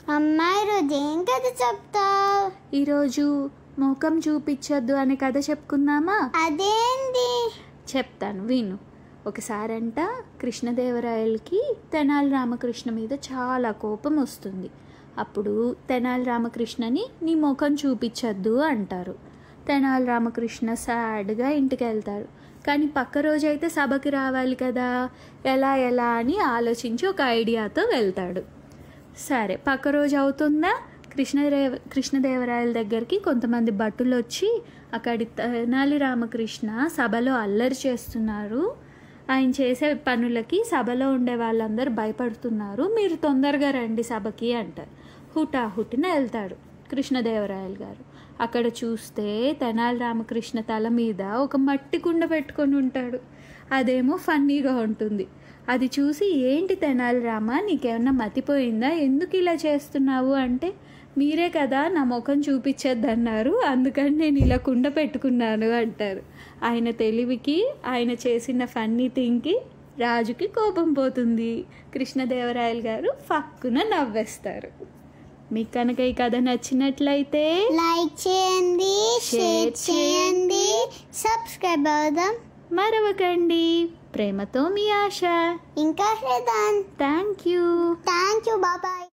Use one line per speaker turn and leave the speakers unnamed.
అమ్మా ఈరోజు ఏం కథ చెప్తావు?
ఈరోజు ముఖం చూపించొద్దు అనే కథ చెప్పుకుందామా?
అదేంటి?
చెప్తాను విను. ఒకసారంట కృష్ణదేవరాయలకి తెనాలి రామకృష్ణ మీద చాలా కోపం వస్తుంది. అప్పుడు తెనాలి రామకృష్ణని నీ ముఖం చూపించొద్దు అంటారు. తెనాలి రామకృష్ణ సాడ్గా ఇంటికి వెళ్తారు. కానీ పక్క రోజైతే సభకి రావాలి కదా, ఎలా అని ఆలోచించి ఒక ఐడియాతో వెళ్తాడు. సరే, పక్క రోజు అవుతుందా, కృష్ణదేవరాయల దగ్గరికి కొంతమంది భటులు వచ్చి అక్కడి తెనాలి రామకృష్ణ సభలో అల్లరి చేస్తున్నారు, ఆయన చేసే పనులకి సభలో ఉండే వాళ్ళందరూ భయపడుతున్నారు, మీరు తొందరగా రండి సభకి అంటారు. హుటాహుటిన వెళ్తాడు కృష్ణదేవరాయలు గారు. అక్కడ చూస్తే తెనాలి రామకృష్ణ తల మీద ఒక మట్టి కుండ పెట్టుకొని ఉంటాడు. అదేమో ఫన్నీగా ఉంటుంది. అది చూసి, ఏంటి తెనాలి రామ, నీకేమన్నా మతిపోయిందా, ఎందుకు ఇలా చేస్తున్నావు అంటే, మీరే కదా నా ముఖం చూపించొద్దన్నారు, అందుకని నేను ఇలా కుండ పెట్టుకున్నాను అంటారు. ఆయన తెలివికి, ఆయన చేసిన ఫన్నీ థింగ్కి రాజుకి కోపం పోతుంది. కృష్ణదేవరాయలు గారు ఫక్కున నవ్వేస్తారు. మీకు కనుక ఈ కథ నచ్చినట్లయితే
లైక్ చేయండి, షేర్ చేయండి, సబ్స్క్రైబ్ అవుదాం
మరవకండి. ప్రేమతో మీ ఆశ.
ఇంకా
థ్యాంక్ యూ.
బాబాయ్.